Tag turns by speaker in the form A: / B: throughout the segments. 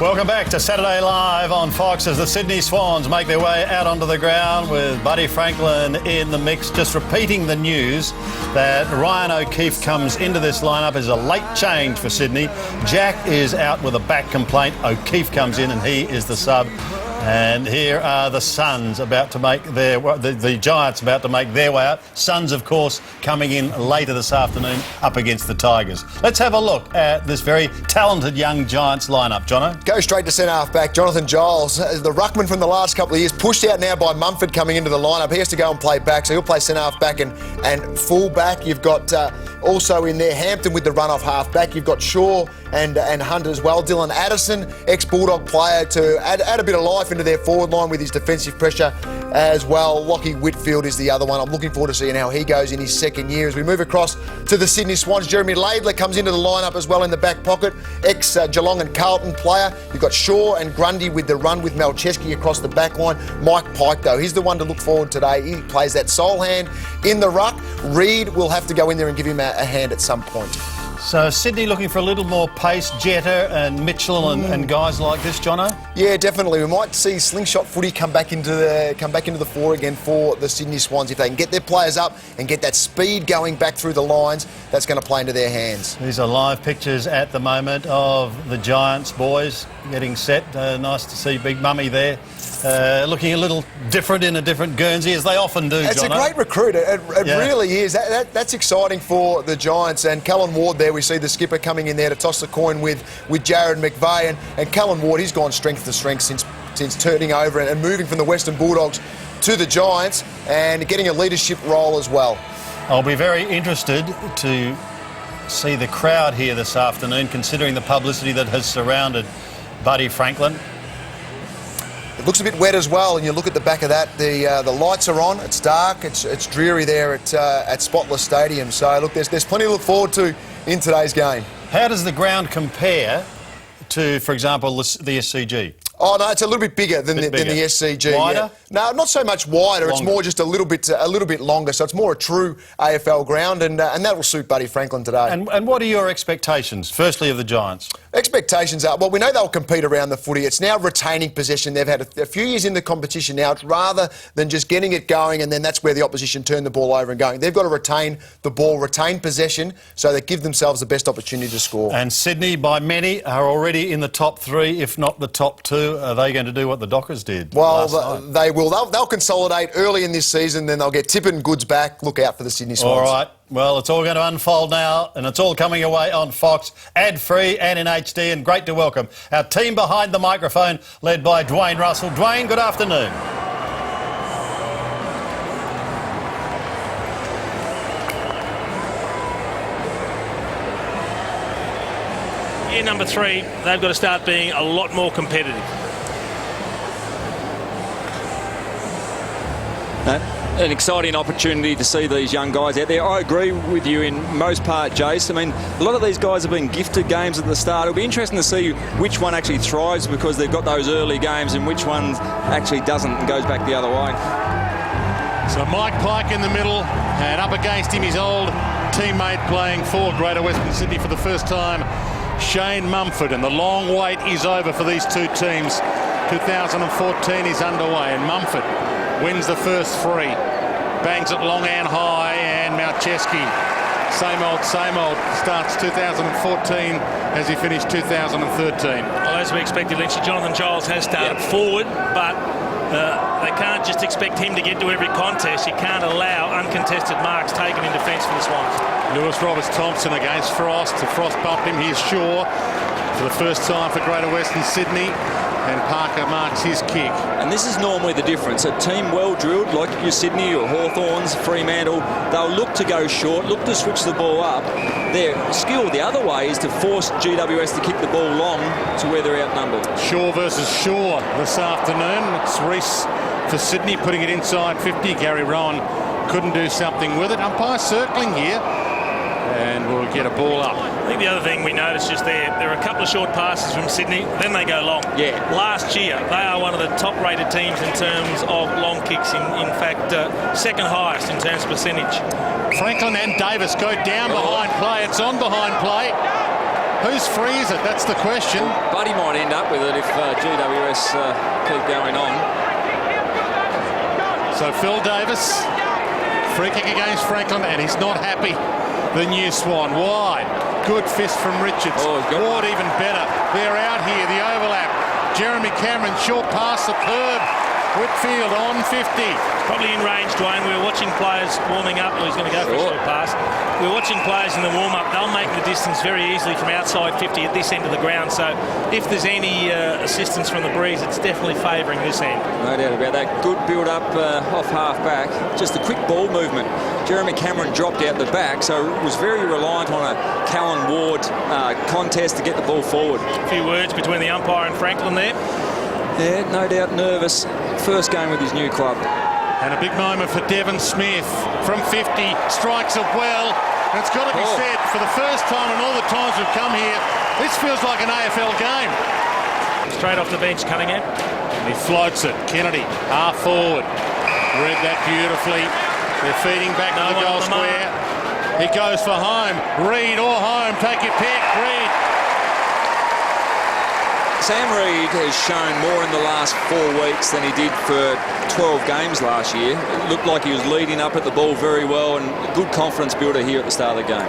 A: Welcome back to Saturday Live on Fox as the Sydney Swans make their way out onto the ground with Buddy Franklin in the mix. Just repeating the news that Ryan O'Keefe comes into this lineup as a late change for Sydney. Jack is out with a back complaint. O'Keefe comes in and he is the sub. And here are the Suns about to make their... The Giants about to make their way out. Suns, of course, coming in later this afternoon up against the Tigers. Let's have a look at this very talented young Giants lineup. Jono?
B: Go straight to centre-half back. Jonathan Giles, the ruckman from the last couple of years, pushed out now by Mumford coming into the lineup. He has to go and play back, so he'll play centre-half back and full back. You've got also in there Hampton with the run-off half-back. You've got Shaw and Hunt as well. Dylan Addison, ex-Bulldog player, to add a bit of life into their forward line with his defensive pressure as well. Lockie Whitfield is the other one. I'm looking forward to seeing how he goes in his second year. As we move across to the Sydney Swans, Jeremy Laidler comes into the lineup as well in the back pocket. Ex-Geelong and Carlton player. You've got Shaw and Grundy with the run with Malcheski across the back line. Mike Pike, though, he's the one to look forward today. He plays that sole hand in the ruck. Reid will have to go in there and give him a hand at some point.
A: So Sydney looking for a little more pace, Jetta and Mitchell and guys like this, Jono?
B: Yeah, definitely. We might see slingshot footy come back into the fore again for the Sydney Swans. If they can get their players up and get that speed going back through the lines, that's going to play into their hands.
A: These are live pictures at the moment of the Giants boys getting set. Nice to see Big Mummy there. Looking a little different in a different Guernsey, as they often do,
B: It's
A: Jono.
B: a great recruit. It really is. That's exciting for the Giants. And Callan Ward there, we see the skipper coming in there to toss the coin with Jared McVeigh. And Callan Ward, he's gone strength to strength since turning over and moving from the Western Bulldogs to the Giants and getting a leadership role as well.
A: I'll be very interested to see the crowd here this afternoon, considering the publicity that has surrounded Buddy Franklin.
B: It looks a bit wet as well, and you look at the back of that, the lights are on, it's dark, it's dreary there at Spotless Stadium. So, look, there's plenty to look forward to in today's game.
A: How does the ground compare to, for example, the SCG?
B: Oh, no, it's a little bit bigger than the SCG.
A: Wider?
B: Yeah. No, not so much wider.
A: Longer.
B: It's more just a little bit longer. So it's more a true AFL ground, and that will suit Buddy Franklin today.
A: And what are your expectations, firstly, of the Giants?
B: Expectations are, well, we know they'll compete around the footy. It's now retaining possession. They've had a few years in the competition now. It's rather than just getting it going and then that's where the opposition turn the ball over and going. They've got to retain the ball, retain possession, so they give themselves the best opportunity to score.
A: And Sydney, by many, are already in the top three, if not the top two. Are they going to do what the Dockers did?
B: Well, they will. They'll consolidate early in this season, then they'll get Tippett and Goods back. Look out for the Sydney Swans.
A: All right. Well, it's all going to unfold now, and it's all coming away on Fox, ad-free and in HD, and great to welcome our team behind the microphone, led by Dwayne Russell. Dwayne, good afternoon.
C: Year number 3, they've got to start being a lot more competitive.
D: An exciting opportunity to see these young guys out there. I agree with you in most part, Jace. I mean, a lot of these guys have been gifted games at the start. It'll be interesting to see which one actually thrives because they've got those early games and which one actually doesn't and goes back the other way.
E: So Mike Pike in the middle, and up against him his old teammate playing for Greater Western Sydney for the first time, Shane Mumford. And the long wait is over for these two teams. 2014 is underway, and Mumford wins the first 3, bangs it long and high, and Malcheski, same old, starts 2014 as he finished 2013.
C: Well, as we expected, Lynchy, Jonathan Giles has started forward, but they can't just expect him to get to every contest. You can't allow uncontested marks taken in defence for the Swans.
E: Lewis Roberts-Thompson against Frost. Frost bumped him. Here's Shaw for the first time for Greater Western Sydney. And Parker marks his kick.
D: And this is normally the difference. A team well drilled, like your Sydney or Hawthorns, Fremantle, they'll look to go short, look to switch the ball up. Their skill the other way is to force GWS to kick the ball long to where they're outnumbered.
E: Shaw versus Shaw this afternoon. It's Reese for Sydney putting it inside 50. Gary Rowan couldn't do something with it. Umpire circling here. And we'll get a ball up.
C: I think the other thing we noticed just there are a couple of short passes from Sydney, then they go long.
D: Yeah.
C: Last year, they are one of the top-rated teams in terms of long kicks. In fact, second highest in terms of percentage.
E: Franklin and Davis go down behind play. It's on behind play. Whose free is it? That's the question.
D: Buddy might end up with it if GWS keep going on.
E: So Phil Davis, free kick against Franklin, and he's not happy. The new Swan, wide. Good fist from Richards. Ward even better. They're out here, the overlap. Jeremy Cameron, short pass, superb. Whitfield on 50.
C: Probably in range, Dwayne. We were watching players warming up. He's going to go for a short pass. We were watching players in the warm-up. They'll make the distance very easily from outside 50 at this end of the ground. So if there's any assistance from the breeze, it's definitely favouring this end.
D: No doubt about that. Good build-up off half-back. Just a quick ball movement. Jeremy Cameron dropped out the back, so was very reliant on a Callan Ward contest to get the ball forward.
C: A few words between the umpire and Franklin there.
D: Yeah, no doubt nervous. First game with his new club.
E: And a big moment for Devon Smith from 50, strikes it well. And it's got to be said, for the first time in all the times we've come here, this feels like an AFL game.
C: Straight off the bench, Cunningham.
E: And he floats it. Kennedy, half forward. Read that beautifully. They're feeding back to the goal square. He goes for home. Reid or home, take your pick. Reid.
D: Sam Reid has shown more in the last 4 weeks than he did for 12 games last year. It looked like he was leading up at the ball very well, and a good confidence builder here at the start of the game.
E: And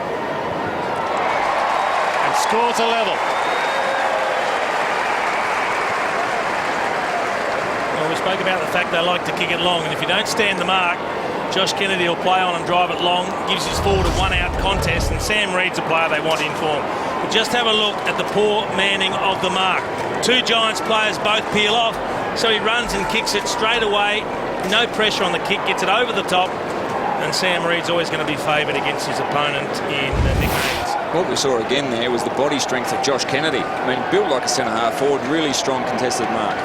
E: scores a level.
C: Well, we spoke about the fact they like to kick it long, and if you don't stand the mark, Josh Kennedy will play on and drive it long, gives his forward a one-out contest, and Sam Reid's a player they want in form. But just have a look at the poor manning of the mark. 2 Giants players both peel off, so he runs and kicks it straight away. No pressure on the kick, gets it over the top, and Sam Reid's always going to be favoured against his opponent in Nick Haynes.
D: What we saw again there was the body strength of Josh Kennedy. I mean, built like a centre-half forward, really strong contested mark.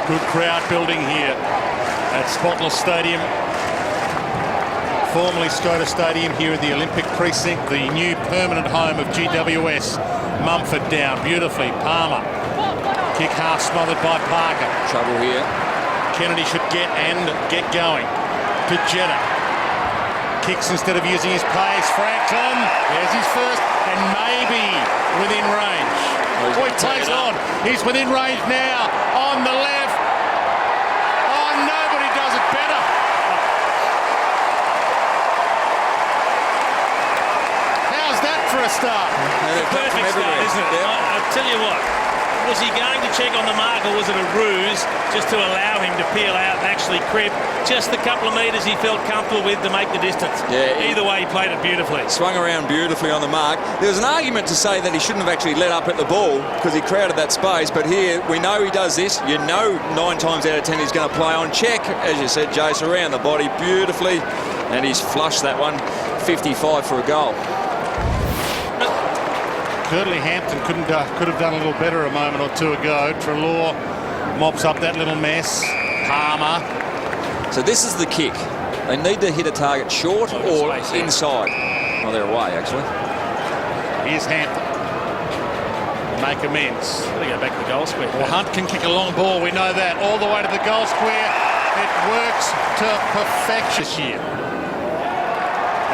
E: Good crowd building here at Spotless Stadium. Formerly Skoda Stadium here at the Olympic Precinct, the new permanent home of GWS. Mumford down beautifully. Palmer. Kick half smothered by Parker.
D: Trouble here.
E: Kennedy should get going. To Jeddah. Kicks instead of using his pace. Franklin. There's his first. And maybe within range. He plays on. He's within range now. On the left. Oh, nobody does it better. For a start.
C: Perfect start, isn't it? Yeah. I'll tell you what, was he going to check on the mark, or was it a ruse just to allow him to peel out and actually crib just the couple of metres he felt comfortable with to make the distance? Yeah, either way, he played it beautifully.
D: Swung around beautifully on the mark. There was an argument to say that he shouldn't have actually let up at the ball because he crowded that space, but here we know he does this. You know 9 times out of 10 he's going to play on check, as you said, Jace, around the body beautifully, and he's flushed that one 55 for a goal.
E: Curtly Hampton could have done a little better a moment or two ago. Treloar mops up that little mess. Palmer.
D: So this is the kick. They need to hit a target short or inside. Well, they're away, actually.
E: Here's Hampton. Make amends.
C: They go back to the goal square.
E: Well, Hunt can kick a long ball. We know that. All the way to the goal square. It works to perfection this year.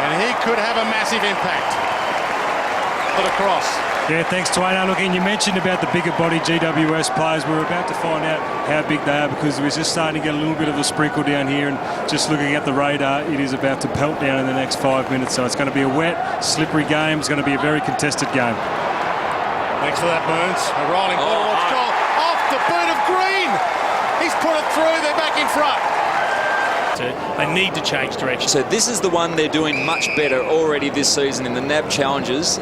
E: And he could have a massive impact. Across.
F: Yeah, thanks, Dwayne. Look, and you mentioned about the bigger body GWS players. We're about to find out how big they are because we're just starting to get a little bit of a sprinkle down here, and just looking at the radar, it is about to pelt down in the next 5 minutes. So it's going to be a wet, slippery game. It's going to be a very contested game.
E: Thanks for that, Burns. A rolling ball. Goal off the boot of Green. He's put it through. They're back in front.
C: They need to change direction.
D: So this is the one they're doing much better already this season in the NAB challenges.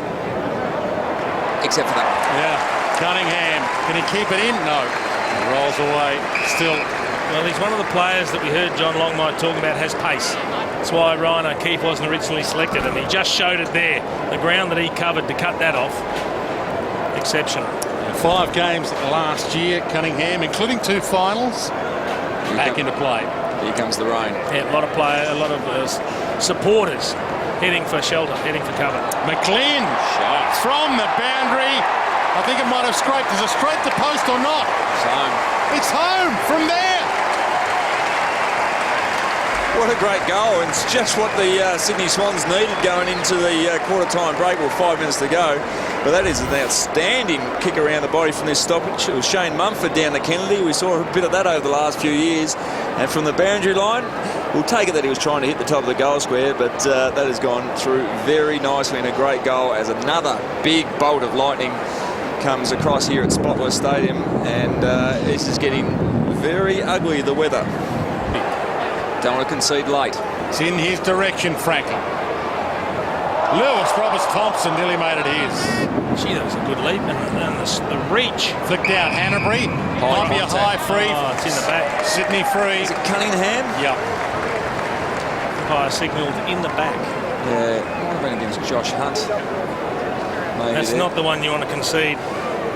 D: Except for that one.
E: Yeah, Cunningham. Can he keep it in? No. He rolls away. Still.
C: Well, he's one of the players that we heard John Longmire talk about has pace. That's why Ryan O'Keefe wasn't originally selected, and he just showed it there. The ground that he covered to cut that off. Exceptional.
E: 5 games last year, Cunningham, including 2 finals. Back into play.
D: Here comes the rain.
C: Yeah, a lot of supporters heading for shelter, heading for cover.
E: McLean shot from the boundary. I think it might have scraped. Is it straight to post or not?
D: It's home.
E: It's home from there.
D: What a great goal, and it's just what the Sydney Swans needed going into the quarter-time break. Well, 5 minutes to go. But that is an outstanding kick around the body from this stoppage. It was Shane Mumford down to Kennedy. We saw a bit of that over the last few years. And from the boundary line, we'll take it that he was trying to hit the top of the goal square, but that has gone through very nicely, and a great goal as another big bolt of lightning comes across here at Spotless Stadium. And this is getting very ugly, the weather. Don't want to concede late.
E: It's in his direction, Franklin. Lewis Roberts-Thompson nearly made it his.
C: Gee, that was a good leap, and the reach.
E: Flicked out Hanbury. Might be a high free.
C: Oh, it's in the back.
E: Sydney free.
D: Is it Cunningham?
E: Yep.
C: Umpire signalled in the back.
D: Yeah, might have been against Josh Hunt. Maybe
C: That's not the one you want to concede.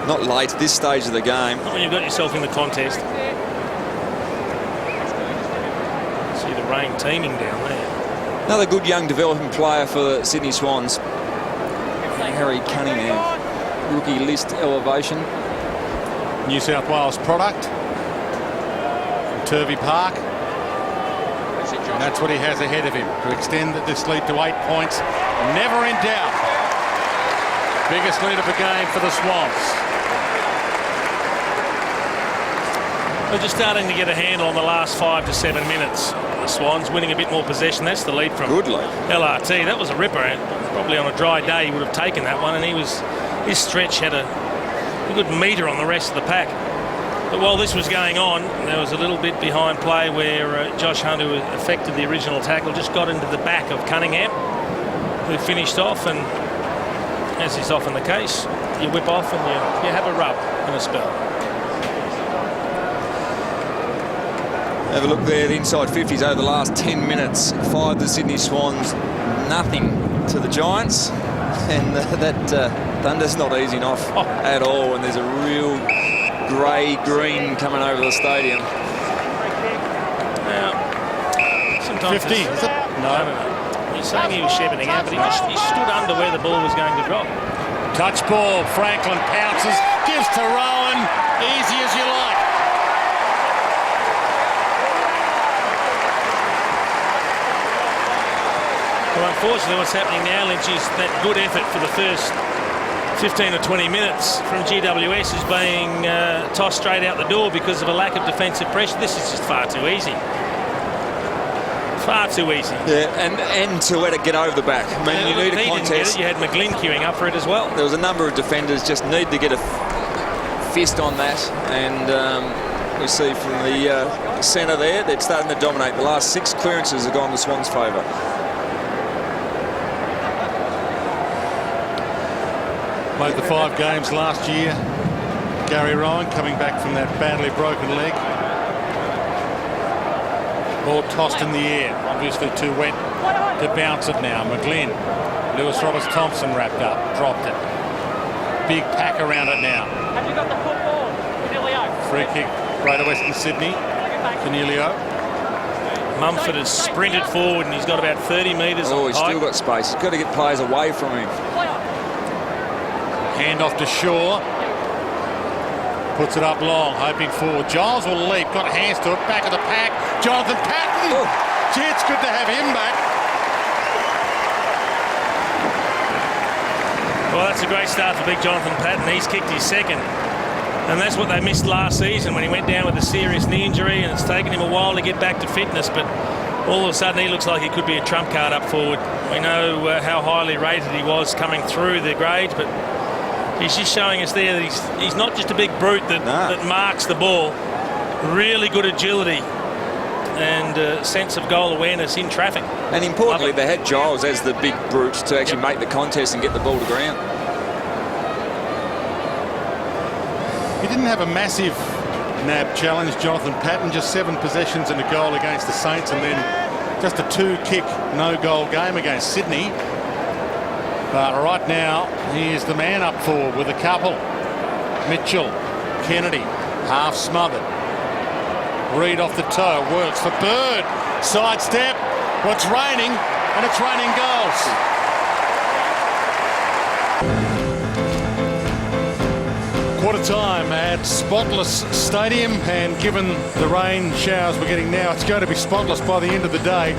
D: Not late at this stage of the game.
C: Not when you've got yourself in the contest. See the rain teeming down there.
D: Another good young development player for the Sydney Swans. Harry Cunningham, rookie list elevation.
E: New South Wales product. From Turvey Park. And that's what he has ahead of him, to extend this lead to 8 points. Never in doubt. Biggest lead of the game for the Swans.
C: They're just starting to get a handle on the last 5 to 7 minutes. The Swans winning a bit more possession. That's the lead from
D: Good lead.
C: LRT. That was a ripper. Probably on a dry day he would have taken that one, and his stretch had a good metre on the rest of the pack. But while this was going on, there was a little bit behind play where Josh Hunt, who affected the original tackle, just got into the back of Cunningham, who finished off, and as is often the case, you whip off and you have a rub and a spell.
D: Have a look there, the inside 50s over the last 10 minutes. 5 the Sydney Swans, nothing to the Giants. And that thunder's not easing off at all. And there's a real grey-green coming over the stadium.
C: Now, sometimes
E: 50, is it?
C: No. He's saying he was shepherding out, but he stood under where the ball was going to drop.
E: Touch ball. Franklin pounces. Gives to Rowan. Easy as you like.
C: Well, unfortunately, what's happening now, Lynch, is that good effort for the first 15 or 20 minutes from GWS is being tossed straight out the door because of a lack of defensive pressure. This is just far too easy. Far too easy.
D: Yeah, and to let it get over the back. I mean, you need a contest.
C: You had McGlynn queuing up for it as well.
D: There was a number of defenders just need to get a fist on that, and we see from the centre there, they're starting to dominate. The last 6 clearances have gone the Swans' favour.
E: Played the 5 games last year. Gary Ryan coming back from that badly broken leg. Ball tossed in the air. Obviously too wet to bounce it now. McGlynn. Lewis Roberts-Thompson wrapped up. Dropped it. Big pack around it now.
G: Have you got the football? Cornelio.
E: Free kick. Greater Western Sydney. Cornelio.
C: Mumford has sprinted forward and he's got about 30 metres on
D: Oh, he's still got space. He's got to get players away from him.
E: Hand off to Shaw. Puts it up long, hoping for Giles will leap. Got hands to it, back of the pack. Jonathan Patton.
D: Oh.
E: Gee, it's good to have him back.
C: Well, that's a great start for big Jonathan Patton. He's kicked his second. And that's what they missed last season when he went down with a serious knee injury, and it's taken him a while to get back to fitness. But all of a sudden, he looks like he could be a trump card up forward. We know how highly rated he was coming through the grades, but he's just showing us there that he's not just a big brute that marks the ball. Really good agility and sense of goal awareness in traffic.
D: And importantly, they had Giles as the big brute to actually make the contest and get the ball to ground.
E: He didn't have a massive nab challenge, Jonathan Patton. Just 7 possessions and a goal against the Saints, and then just a 2-kick, no-goal game against Sydney. But right now, he is the man up forward with a couple. Mitchell, Kennedy, half smothered. Reed off the toe, works for Bird. Sidestep. Well, it's raining, and it's raining goals. Quarter time at Spotless Stadium, and given the rain showers we're getting now, it's going to be spotless by the end of the day.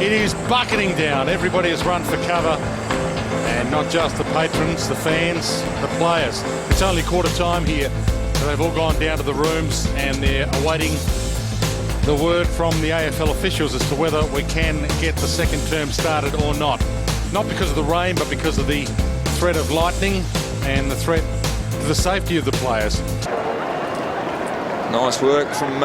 E: It is bucketing down. Everybody has run for cover, and not just the patrons, the fans, the players. It's only quarter time here, so they've all gone down to the rooms and they're awaiting the word from the AFL officials as to whether we can get the second term started or not. Not because of the rain, but because of the threat of lightning and the threat to the safety of the players.
D: Nice work from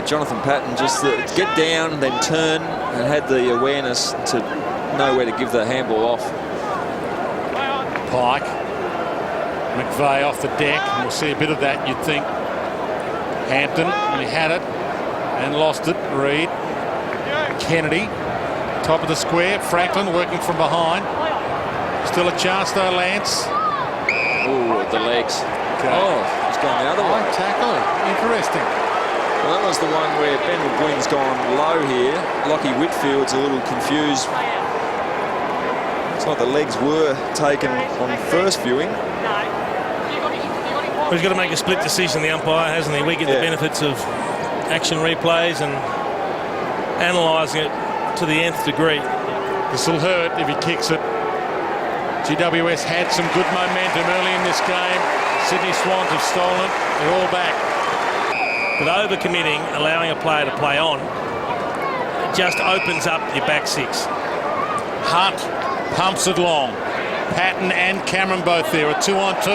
D: Jonathan Patton, just to get down, then turn, and had the awareness to know where to give the handball off.
E: Pike, McVeigh off the deck, and we'll see a bit of that, you'd think. Hampton, he had it and lost it. Reid, Kennedy, top of the square. Franklin working from behind. Still a chance though, Lance.
D: Ooh, the legs.
E: Okay.
D: Oh, he's gone the other way.
E: Tackle. Interesting.
D: Well, that was the one where Ben McGuinn's gone low here. Lockie Whitfield's a little confused. It's like the legs were taken on first viewing.
C: Well, he's got to make a split decision, the umpire, hasn't he? We get the benefits of action replays and analysing it to the nth degree.
E: This will hurt if he kicks it. GWS had some good momentum early in this game. Sydney Swans have stolen it. They're all back.
C: But over-committing, allowing a player to play on, just opens up your back six.
E: Hunt pumps it long. Patton and Cameron both there, a 2-on-2.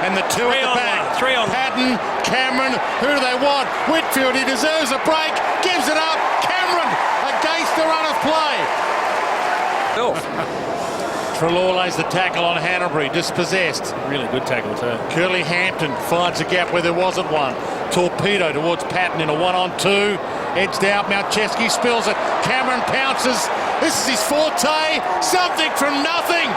E: And the two at the back.
C: 3 on.
E: Patton, Cameron, who do they want? Whitfield, he deserves a break. Gives it up. Cameron against the run of play. Treloar lays the tackle on Hanbury, dispossessed.
C: Really good tackle too.
E: Curly Hampton finds a gap where there wasn't one. Torpedo towards Patton in a 1-on-2. Edged out, Malcheski spills it. Cameron pounces. This is his forte. Something from nothing.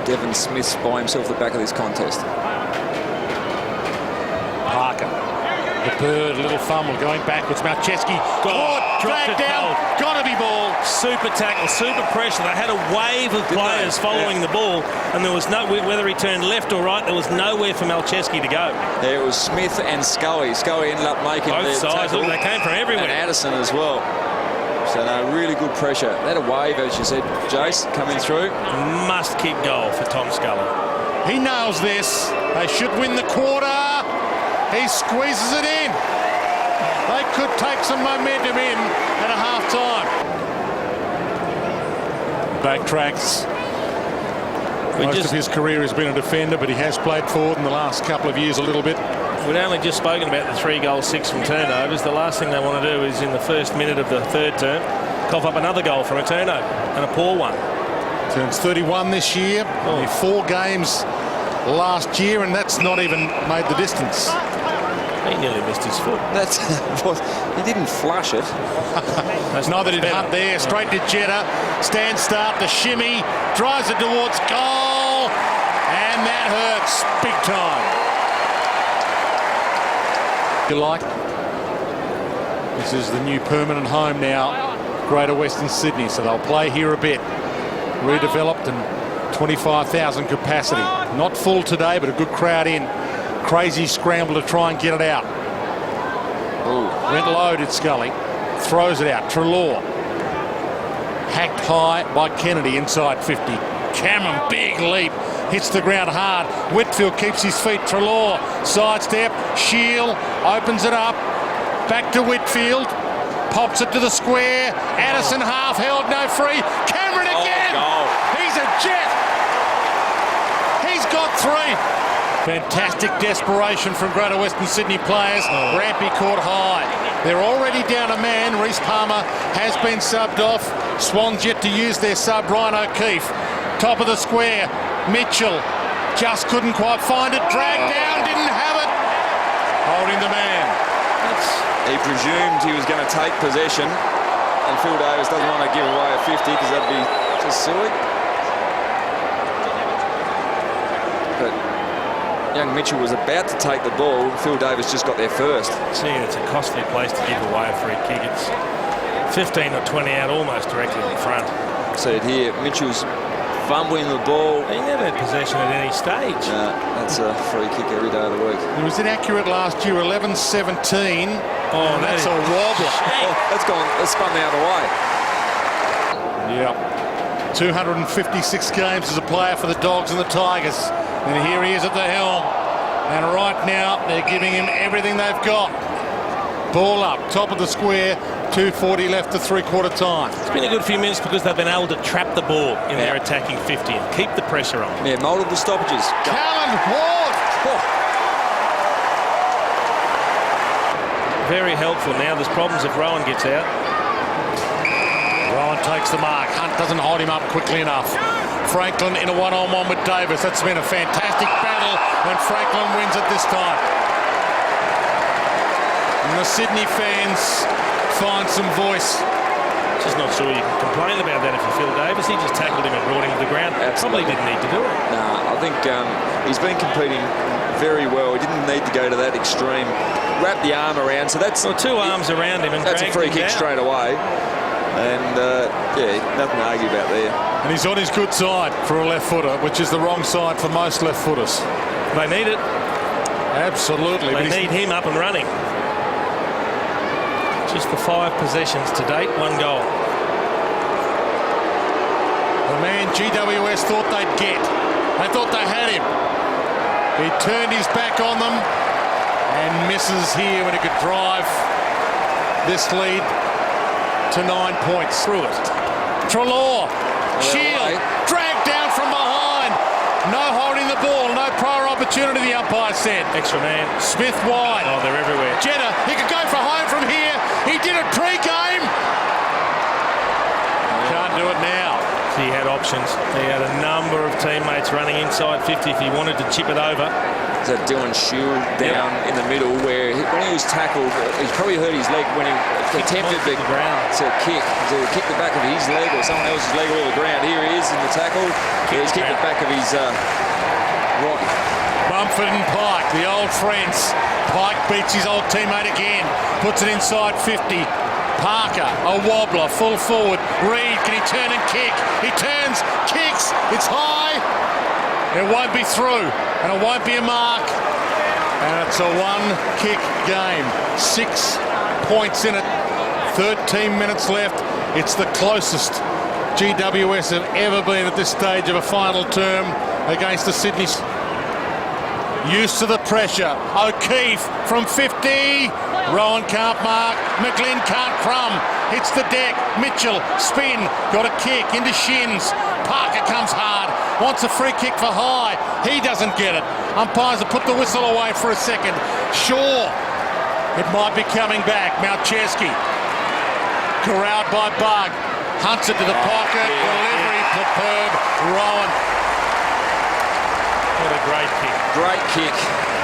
D: Devon Smith's by himself at the back of this contest.
E: Parker. The bird, a little fumble going backwards. Malcheski caught, dragged down, gotta be ball.
C: Super tackle, super pressure. They had a wave of players following the ball, and there was no, whether he turned left or right, there was nowhere for Malcheski to go.
D: There was Smith and Scully. Scully ended up making
C: both sides.
D: tackle.
C: They came from everywhere.
D: And Addison as well. So no, really good pressure. They had a wave, as you said, Jace, coming through.
C: Must kick goal for Tom Scully.
E: He nails this. They should win the quarter. He squeezes it in. They could take some momentum in at a half-time. Backtracks. Most of his career has been a defender, but he has played forward in the last couple of years a little bit.
C: We'd only just spoken about the 3 goals, 6 from turnovers. The last thing they want to do is, in the first minute of the third term, cough up another goal from a turnover, and a poor one.
E: Turns 31 this year. Only 4 games last year, and that's not even made the distance.
C: He nearly missed his foot.
D: That's he didn't flush it.
E: Neither did Hunt there. Straight to Jetta. Stand start, the shimmy. Drives it towards goal. And that hurts big time. You like? This is the new permanent home now. Greater Western Sydney. So they'll play here a bit. Redeveloped and 25,000 capacity. Not full today, but a good crowd in. Crazy scramble to try and get it out. Ooh. Went low, did Scully. Throws it out. Treloar. Hacked high by Kennedy inside 50. Cameron, big leap. Hits the ground hard. Whitfield keeps his feet. Treloar, sidestep. Shield opens it up. Back to Whitfield. Pops it to the square. Addison half held, no free. Cameron again. He's a jet. He's got 3. Fantastic desperation from Greater Western Sydney players. Rampy caught high. They're already down a man. Reece Palmer has been subbed off. Swans yet to use their sub, Ryan O'Keefe. Top of the square. Mitchell just couldn't quite find it. Dragged down, didn't have it. Holding the man.
D: He presumed he was going to take possession, and Phil Davis doesn't want to give away a 50 because that'd be just silly. But young Mitchell was about to take the ball. Phil Davis just got there first.
C: See, it's a costly place to give away a free kick. It's 15 or 20 out, almost directly in front.
D: See it here. Mitchell's fumbling the ball.
C: He never had possession at any stage.
D: That's a free kick every day of the week.
E: He was inaccurate last year, 11-17.
C: Oh,
E: that's a wobbler.
D: That's spun the other way.
E: Yep. 256 games as a player for the Dogs and the Tigers. And here he is at the helm. And right now, they're giving him everything they've got. Ball up, top of the square, 2:40 left to three-quarter time.
C: It's been a good few minutes because they've been able to trap the ball in their attacking 50 and keep the pressure on.
D: Yeah, multiple stoppages.
E: Callan Ward!
C: Very helpful now. There's problems if Rowan gets out.
E: Rowan takes the mark. Hunt doesn't hold him up quickly enough. Franklin in a one-on-one with Davis. That's been a fantastic battle, and Franklin wins it this time. And the Sydney fans find some voice.
C: Just not sure you can complain about that if you feel Davis. He just tackled him and brought him to the ground.
D: Absolutely.
C: Probably didn't need to do it.
D: I think he's been competing very well. He didn't need to go to that extreme. Wrap the arm around. So that's
C: two arms around him, and
D: that's a free kick straight away. And nothing to argue about there.
E: And he's on his good side for a left footer, which is the wrong side for most left footers.
C: They need it.
E: Absolutely.
C: They need him up and running. Just the 5 possessions to date, 1 goal.
E: The man GWS thought they'd get. They thought they had him. He turned his back on them and misses here when he could drive this lead to 9 points.
C: Through it.
E: Treloar, shield, dragged down from behind. No holding the ball, no prior opportunity, the umpire said.
C: Extra man.
E: Smith wide.
C: Oh, they're everywhere.
E: Jetta, he could go for home from here. He did it pre-game. Can't do it now.
C: He had options. He had a number of teammates running inside 50 if he wanted to chip it over.
D: There's a Dylan Shield down in the middle where when he was tackled, he probably hurt his leg when he attempted to kick. So he kicked the back of his leg or someone else's leg all the ground. Here he is in the tackle. He's kicked the back of his right.
E: Mumford and Pike, the old friends. Pike beats his old teammate again. Puts it inside 50. Parker, a wobbler, full forward. Reed, can he turn and kick? He turns, kicks, it's high. It won't be through, and it won't be a mark. And it's a one-kick game. 6 points in it, 13 minutes left. It's the closest GWS have ever been at this stage of a final term against the Sydney. Used to the pressure. O'Keefe from 50. Rowan can't mark. McGlynn can't crumb. Hits the deck. Mitchell, spin. Got a kick into shins. Parker comes hard. Wants a free kick for High. He doesn't get it. Umpires have put the whistle away for a second. Shaw. It might be coming back. Malcheski. Corralled by Bug. Hunts it to the pocket. Delivery superb. Rowan.
C: What a great kick.
D: Great kick.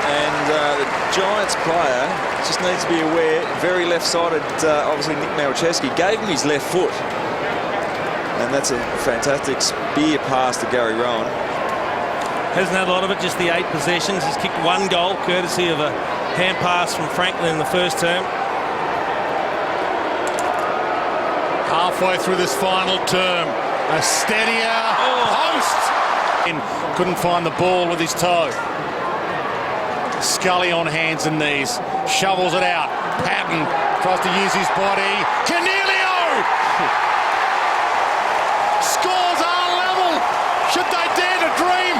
D: And the Giants player just needs to be aware, very left-sided, obviously Nick Malcheski gave him his left foot. And that's a fantastic spear pass to Gary Rowan.
C: Hasn't had a lot of it, just the 8 possessions. He's kicked 1 goal, courtesy of a hand pass from Franklin in the first term.
E: Halfway through this final term, a steadier post. Couldn't find the ball with his toe. Scully on hands and knees, shovels it out. Patton tries to use his body. Canelio scores are level. Should they dare to dream?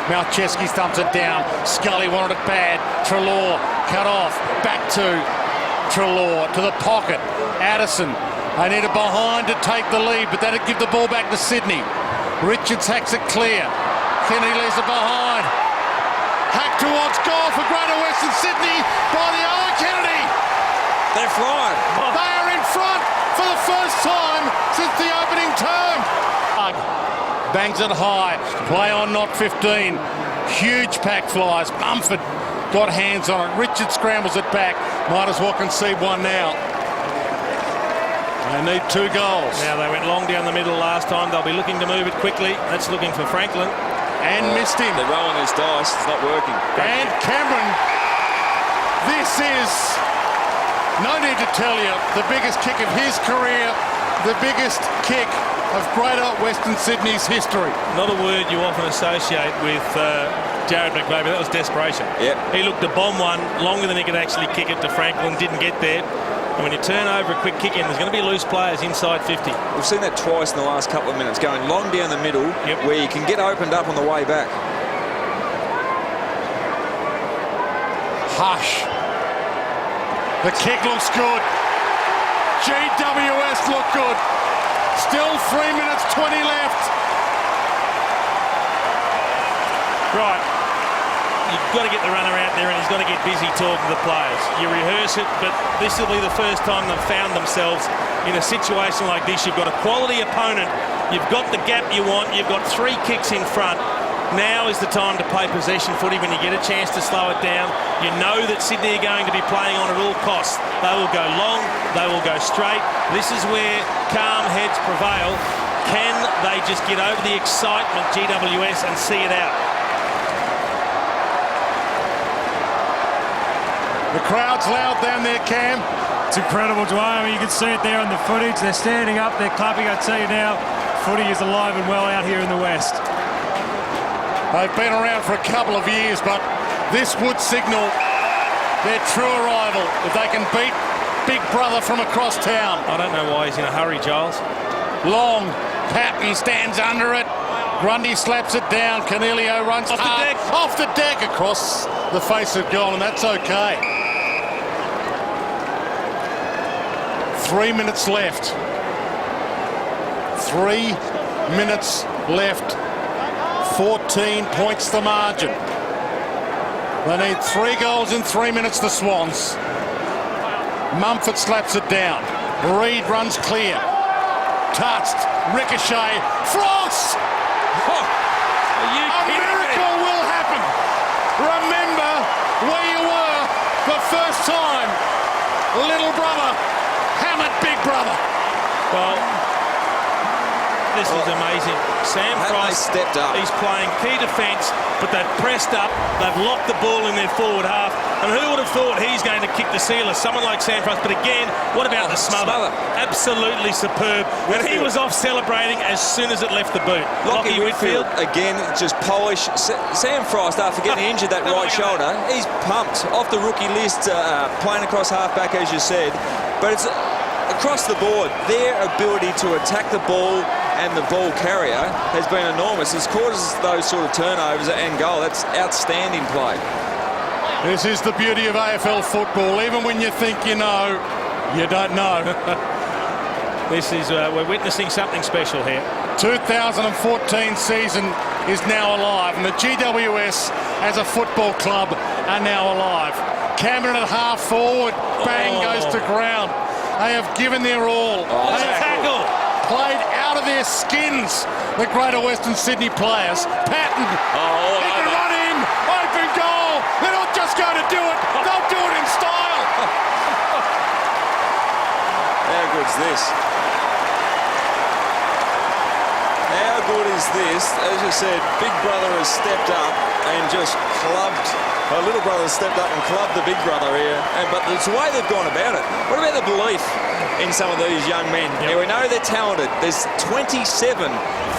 E: Malcheski stumps it down. Scully wanted it bad. Treloar cut off. Back to Treloar to the pocket. Addison. They need it behind to take the lead, but that'd give the ball back to Sydney. Richards hacks it clear. Kennedy leaves it behind. Hack towards goal for Greater Western Sydney by the other Kennedy.
D: They're flying.
E: They are in front for the first time since the opening term. Bangs it high. Play on, not 15. Huge pack flies. Mumford got hands on it. Richard scrambles it back. Might as well concede one now. They need 2 goals.
C: Now they went long down the middle last time. They'll be looking to move it quickly. That's looking for Franklin.
E: And missed him.
D: They're rolling this dice. It's not working.
E: And Cameron. This is No need to tell you, the biggest kick of his career, the biggest kick of Greater Western Sydney's history.
C: Not a word you often associate with Jared McVeigh, but that was desperation.
D: Yep.
C: He looked to bomb one longer than he could actually kick it to Franklin, didn't get there. And when you turn over a quick kick in, there's going to be loose players inside 50.
D: We've seen that twice in the last couple of minutes, going long down the middle, where you can get opened up on the way back.
E: Hush. The kick looks good. GWS look good. Still 3 minutes 20 left.
C: Right. You've got to get the runner out there and he's got to get busy talking to the players. You rehearse it, but this will be the first time they've found themselves in a situation like this. You've got a quality opponent. You've got the gap you want. You've got 3 kicks in front. Now is the time to play possession footy when you get a chance to slow it down. You know that Sydney are going to be playing on at all costs. They will go long, they will go straight. This is where calm heads prevail. Can they just get over the excitement, GWS, and see it out?
E: The crowd's loud down there, Cam.
F: It's incredible, Dwayne. I mean, you can see it there on the footage. They're standing up, they're clapping. I tell you now, footy is alive and well out here in the West.
E: They've been around for a couple of years, but this would signal their true arrival if they can beat Big Brother from across town.
C: I don't know why he's in a hurry, Giles.
E: Long, Patton stands under it. Grundy slaps it down. Cornelio runs
C: off the deck.
E: Off the deck across the face of goal, and that's okay. 3 minutes left. 3 minutes left. 14 points the margin. They need 3 goals in 3 minutes, the Swans. Mumford slaps it down. Reed runs clear. Touched. Ricochet. Frost! A miracle will happen. Remember where you were the first time. Little brother hammered Big Brother.
C: Well, this is amazing. Sam Frost
D: stepped up.
C: He's playing key defence, but they've pressed up. They've locked the ball in their forward half. And who would have thought he's going to kick the sealer? Someone like Sam Frost. But again, what about the smother? Absolutely superb. And he was off celebrating as soon as it left the boot.
D: Lockie Whitfield, again, just polish. Sam Frost, after getting injured that right shoulder, he's pumped off the rookie list, playing across half-back, as you said. But it's across the board, their ability to attack the ball and the ball carrier has been enormous. It's caused those sort of turnovers and goal. That's outstanding play.
E: This is the beauty of AFL football. Even when you think you know, you don't know.
C: This is, we're witnessing something special here.
E: 2014 season is now alive, and the GWS as a football club are now alive. Cameron at half forward, bang, goes to ground. They have given their all. They have
C: tackle.
E: Played out of their skins, the Greater Western Sydney players. Patton, he can run in, open goal. They're not just going to do it, they'll do it in style.
D: How good's this? How good is this? As you said, Big Brother has stepped up and just clubbed. Well, little brother has stepped up and clubbed the big brother here. But it's the way they've gone about it. What about the belief in some of these young men? Now, we know they're talented. There's 27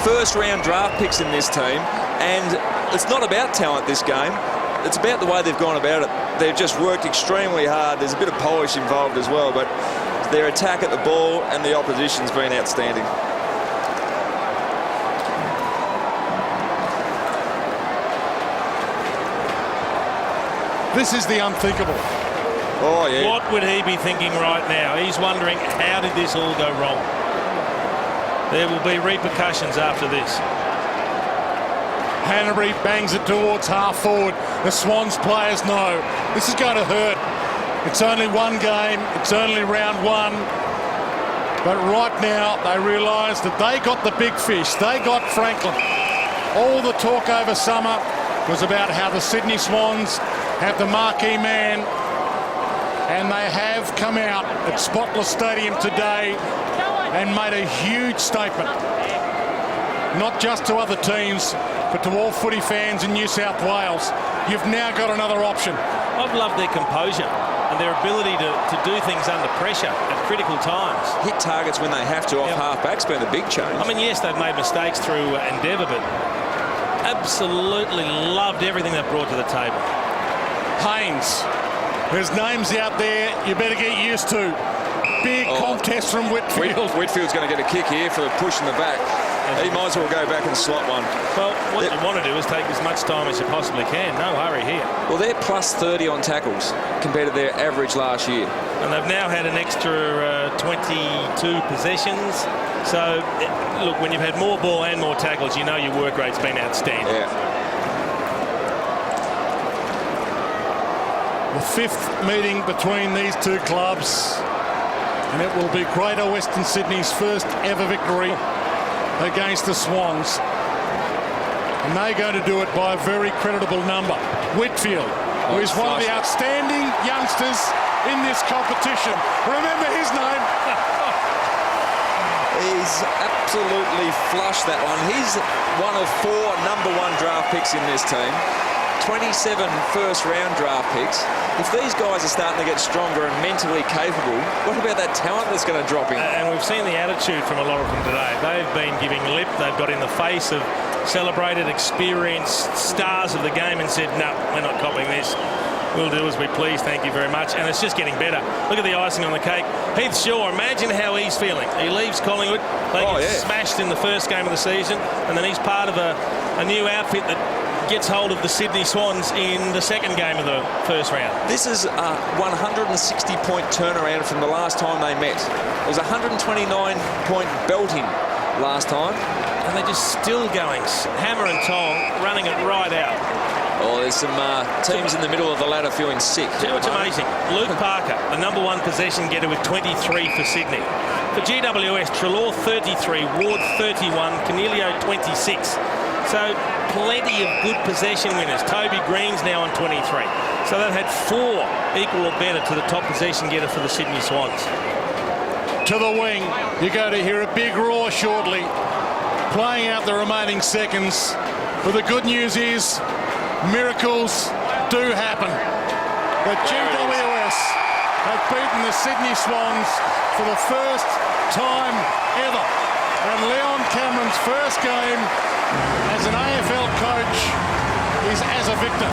D: first-round draft picks in this team. And it's not about talent, this game. It's about the way they've gone about it. They've just worked extremely hard. There's a bit of polish involved as well. But their attack at the ball and the opposition's been outstanding.
E: This is the unthinkable.
D: Oh, yeah.
C: What would he be thinking right now? He's wondering, how did this all go wrong? There will be repercussions after this.
E: Hanbury bangs it towards half forward. The Swans players know this is going to hurt. It's only one game. It's only round one. But right now, they realise that they got the big fish. They got Franklin. All the talk over summer was about how the Sydney Swans have the marquee man, and they have come out at Spotless Stadium today and made a huge statement, not just to other teams, but to all footy fans in New South Wales. You've now got another option.
C: I've loved their composure. and their ability to do things under pressure at critical times.
D: Hit targets when they have to off half-back's been a big change.
C: I mean, yes, they've made mistakes through Endeavour, but absolutely loved everything they've brought to the table.
E: Haynes. There's names out there you better get used to. Big contest from Whitfield.
D: Whitfield's going to get a kick here for the push in the back. He might as well go back and slot one.
C: Well, what you want to do is take as much time as you possibly can. No hurry here.
D: Well, they're plus 30 on tackles compared to their average last year.
C: And they've now had an extra 22 possessions. So, look, when you've had more ball and more tackles, you know your work rate's been outstanding.
D: Yeah.
E: The fifth meeting between these two clubs, and it will be Greater Western Sydney's first ever victory against the Swans. And they're going to do it by a very creditable number. Whitfield, who is one of the outstanding youngsters in this competition. Remember his name.
D: He's absolutely flushed that one. He's one of 4 number 1 draft picks in this team. 27 first-round draft picks. If these guys are starting to get stronger and mentally capable, what about that talent that's going to drop in?
C: And we've seen the attitude from a lot of them today. They've been giving lip. They've got in the face of celebrated, experienced stars of the game and said, no, we're not copying this. We'll do as we please, thank you very much. And it's just getting better. Look at the icing on the cake. Heath Shaw, imagine how he's feeling. He leaves Collingwood. They get smashed in the first game of the season, and then he's part of a new outfit that gets hold of the Sydney Swans in the second game of the first round.
D: This is a 160-point turnaround from the last time they met. It was a 129-point belting last time.
C: And they're just still going, hammer and tong, running it right out.
D: Oh, there's some teams in the middle of the ladder feeling sick.
C: Do you know what's amazing? Luke Parker, the number 1 possession getter with 23 for Sydney. For GWS, Treloar 33, Ward 31, Cornelio 26. So plenty of good possession winners. Toby Green's now on 23. So they've had 4 equal or better to the top possession getter for the Sydney Swans.
E: To the wing. You're going to hear a big roar shortly. Playing out the remaining seconds. But the good news is miracles do happen. The GWS have beaten the Sydney Swans for the first time ever. And Leon Cameron's first game as an AFL coach is as a victor.